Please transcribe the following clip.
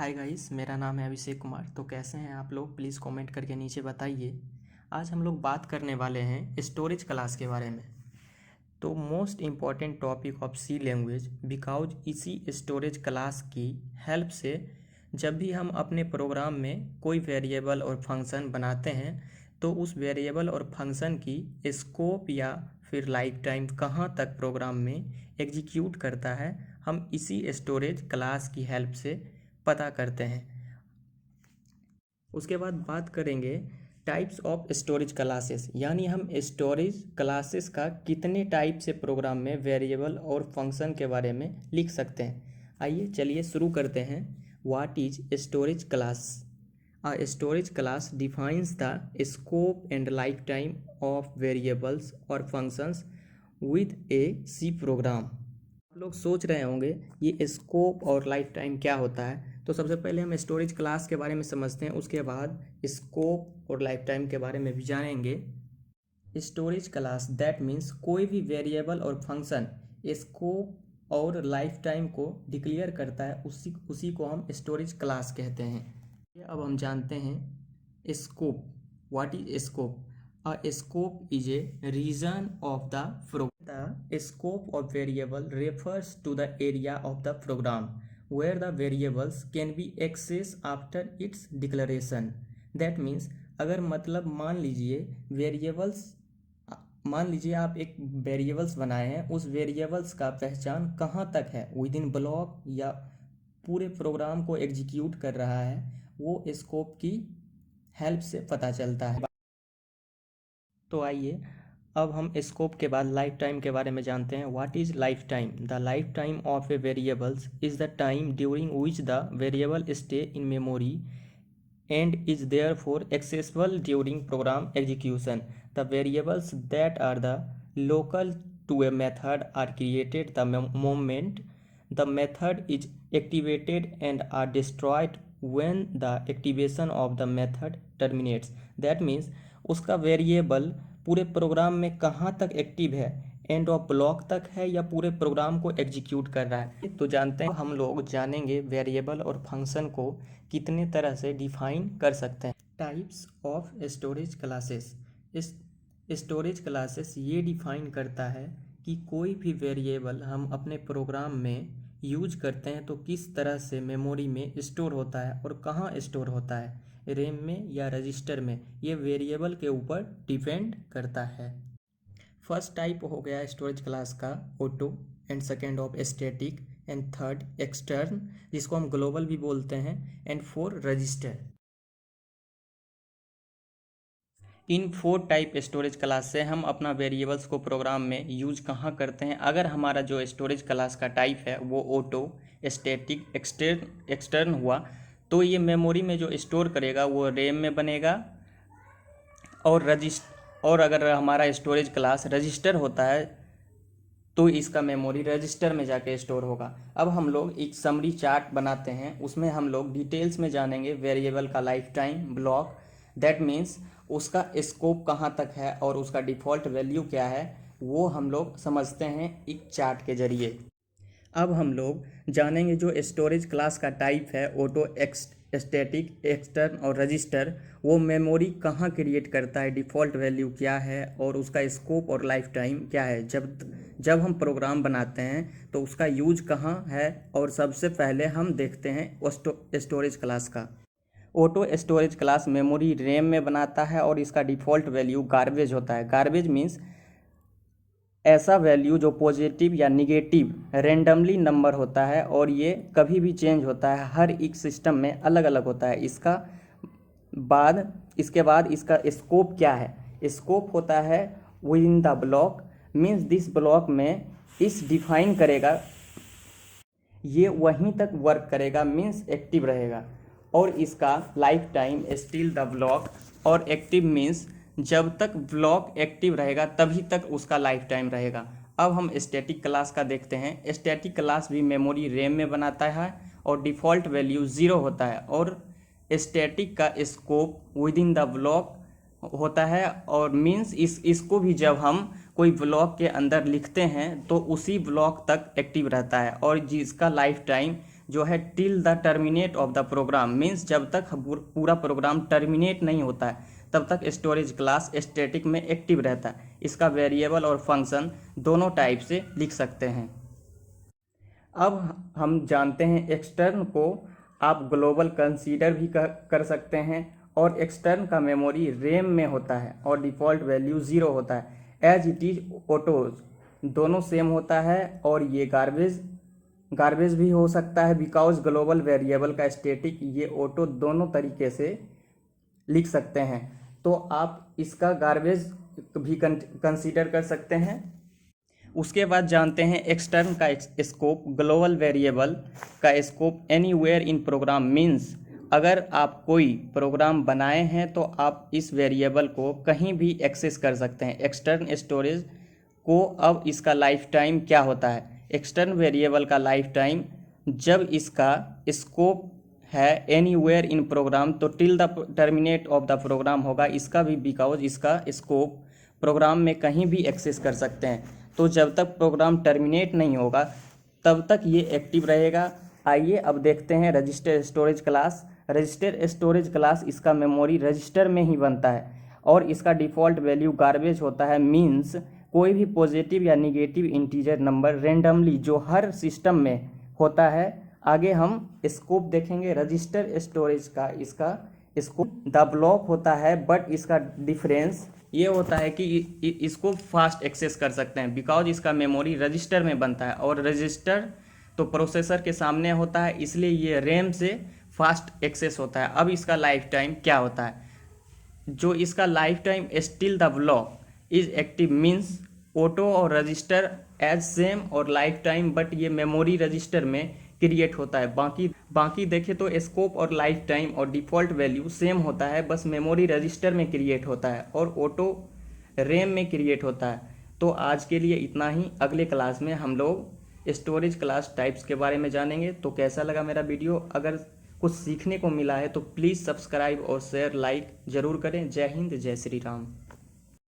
Hi guys, मेरा नाम है अभिषेक कुमार। तो कैसे हैं आप लोग? प्लीज़ कमेंट करके नीचे बताइए। आज हम लोग बात करने वाले हैं स्टोरेज क्लास के बारे में। तो most important topic of C language, because इसी स्टोरेज क्लास की हेल्प से जब भी हम अपने प्रोग्राम में कोई वेरिएबल और फंक्शन बनाते हैं तो उस वेरिएबल और फंक्शन की स्कोप या फिर लाइफ टाइम कहाँ तक प्रोग्राम में एग्जीक्यूट करता है, हम इसी स्टोरेज क्लास की हेल्प से पता करते हैं। उसके बाद बात करेंगे टाइप्स ऑफ स्टोरेज क्लासेस, यानी हम स्टोरेज क्लासेस का कितने टाइप से प्रोग्राम में वेरिएबल और फंक्शन के बारे में लिख सकते हैं। आइए चलिए शुरू करते हैं। What is storage class? A storage class defines the scope and life time of variables और functions with a C program. आप लोग सोच रहे होंगे ये स्कोप और लाइफ टाइम क्या होता है। तो सबसे पहले हम स्टोरेज क्लास के बारे में समझते हैं, उसके बाद स्कोप और लाइफ टाइम के बारे में भी जानेंगे। स्टोरेज क्लास दैट मीन्स कोई भी वेरिएबल और फंक्शन स्कोप और लाइफ टाइम को डिक्लेयर करता है, उसी को हम स्टोरेज क्लास कहते हैं। अब हम जानते हैं scope. What is scope? A scope is a region of the program. The scope of variable refers to the area of the program where the variables can be accessed after its declaration. That means अगर मतलब मान लीजिए आप एक variables बनाए हैं, उस variables का पहचान कहाँ तक है, विद इन ब्लॉक या पूरे प्रोग्राम को एग्जीक्यूट कर रहा है, वो स्कोप की हेल्प से पता चलता है। तो आइए अब हम स्कोप के बाद लाइफ टाइम के बारे में जानते हैं। What is life time? The life time of a variables is the time during which the variable stay in memory and is there for accessible during program execution. The variables that are the local to a method are created the moment the method is activated and are destroyed when the activation of the method terminates. That means उसका variable पूरे programme में कहाँ तक active है, end of block तक है या पूरे प्रोग्राम को एग्जीक्यूट कर रहा है। तो जानते हैं, हम लोग जानेंगे वेरिएबल और फंक्शन को कितने तरह से डिफाइन कर सकते हैं। Types of storage classes. इस स्टोरेज क्लासेस ये डिफाइन करता है कि कोई भी वेरिएबल हम अपने प्रोग्राम में यूज करते हैं तो किस तरह से मेमोरी में स्टोर होता है और कहाँ स्टोर होता है, रैम में या रजिस्टर में, ये वेरिएबल के ऊपर डिपेंड करता है। फर्स्ट टाइप हो गया स्टोरेज क्लास का auto, and second of static, and third extern, जिसको हम ग्लोबल भी बोलते हैं, and four register. In 4 type storage class से हम अपना वेरिएबल्स को प्रोग्राम में यूज कहाँ करते हैं। अगर हमारा जो स्टोरेज क्लास का टाइप है वो ऑटो, स्टैटिक, एक्सटर्न हुआ, तो ये मेमोरी में जो स्टोर करेगा वो रैम में बनेगा, और अगर हमारा स्टोरेज क्लास रजिस्टर होता है तो इसका मेमोरी रजिस्टर में जाके स्टोर होगा। अब हम लोग एक समरी चार्ट बनाते हैं, उसमें हम लोग डिटेल्स में जानेंगे वेरिएबल का life time, block, that means उसका स्कोप कहाँ तक है और उसका डिफ़ॉल्ट वैल्यू क्या है, वो हम लोग समझते हैं एक चार्ट के जरिए। अब हम लोग जानेंगे जो स्टोरेज क्लास का टाइप है ऑटो, स्टैटिक, एक्सटर्न और रजिस्टर, वो मेमोरी कहाँ क्रिएट करता है, डिफ़ॉल्ट वैल्यू क्या है और उसका स्कोप और लाइफ टाइम क्या है। जब हम प्रोग्राम बनाते हैं तो उसका यूज कहाँ है, और सबसे पहले हम देखते हैं स्टोरेज क्लास का। Auto storage class memory RAM में बनाता है और इसका डिफ़ॉल्ट वैल्यू गार्बेज होता है। गार्बेज मीन्स ऐसा वैल्यू जो पॉजिटिव या निगेटिव रेंडमली नंबर होता है और ये कभी भी चेंज होता है, हर एक सिस्टम में अलग अलग होता है। इसके बाद इसका स्कोप क्या है? स्कोप होता है with in the block, means this block में इस डिफाइन करेगा, ये वहीं तक वर्क करेगा, मीन्स एक्टिव रहेगा। और इसका life time still the block, और एक्टिव मीन्स जब तक ब्लॉक एक्टिव रहेगा तभी तक उसका लाइफ टाइम रहेगा। अब हम स्टैटिक क्लास का देखते हैं। स्टैटिक क्लास भी मेमोरी रैम में बनाता है और डिफ़ॉल्ट वैल्यू 0 होता है, और स्टैटिक का scope with in the block होता है, और मीन्स इसको भी जब हम कोई ब्लॉक के अंदर लिखते हैं तो उसी ब्लॉक तक एक्टिव रहता है, और जिसका लाइफ टाइम जो है till the terminate of the program, means जब तक पूरा प्रोग्राम टर्मिनेट नहीं होता है तब तक स्टोरेज क्लास स्टैटिक में एक्टिव रहता है। इसका वेरिएबल और फंक्शन दोनों टाइप से लिख सकते हैं। अब हम जानते हैं एक्सटर्न को आप ग्लोबल कंसीडर भी कर सकते हैं, और एक्सटर्न का मेमोरी रैम में होता है और डिफ़ॉल्ट वैल्यू 0 होता है। एज इट इज ऑटोज दोनों सेम होता है, और ये गार्बेज भी हो सकता है, बिकॉज ग्लोबल वेरिएबल का स्टैटिक ये ऑटो दोनों तरीके से लिख सकते हैं। तो आप इसका गार्बेज भी कंसीडर कर सकते हैं। उसके बाद जानते हैं एक्सटर्न का स्कोप। ग्लोबल वेरिएबल का scope anywhere in program, means अगर आप कोई प्रोग्राम बनाए हैं तो आप इस वेरिएबल को कहीं भी एक्सेस कर सकते हैं। एक्सटर्न स्टोरेज को अब इसका लाइफ टाइम क्या होता है? एक्सटर्न वेरिएबल का लाइफ टाइम जब इसका स्कोप है एनीवेयर इन प्रोग्राम तो till the terminate of the program होगा इसका भी, बिकॉज इसका स्कोप प्रोग्राम में कहीं भी एक्सेस कर सकते हैं। तो जब तक प्रोग्राम टर्मिनेट नहीं होगा तब तक ये एक्टिव रहेगा। आइए अब देखते हैं register storage class. Register storage class इसका मेमोरी रजिस्टर में ही बनता है और इसका डिफ़ॉल्ट वैल्यू गार्बेज होता है, मीन्स कोई भी पॉजिटिव या निगेटिव इंटीजर नंबर रेंडमली जो हर सिस्टम में होता है। आगे हम स्कोप देखेंगे रजिस्टर स्टोरेज का। इसका स्कोप द ब्लॉक होता है, बट इसका डिफरेंस ये होता है कि इसको फास्ट एक्सेस कर सकते हैं, बिकॉज इसका मेमोरी रजिस्टर में बनता है और रजिस्टर तो प्रोसेसर के सामने होता है, इसलिए ये रैम से फास्ट एक्सेस होता है। अब इसका लाइफ टाइम क्या होता है? जो इसका life time still the block is active, means auto और रजिस्टर एज सेम और लाइफ टाइम, बट ये मेमोरी रजिस्टर में क्रिएट होता है। बाकी देखें तो स्कोप और लाइफ टाइम और डिफ़ॉल्ट वैल्यू सेम होता है, बस मेमोरी रजिस्टर में क्रिएट होता है और ऑटो रैम में क्रिएट होता है। तो आज के लिए इतना ही। अगले क्लास में हम लोग स्टोरेज क्लास टाइप्स के बारे में जानेंगे। तो कैसा लगा मेरा वीडियो? अगर कुछ सीखने को मिला है तो प्लीज़ सब्सक्राइब और शेयर लाइक ज़रूर करें। जय हिंद, जय श्री राम।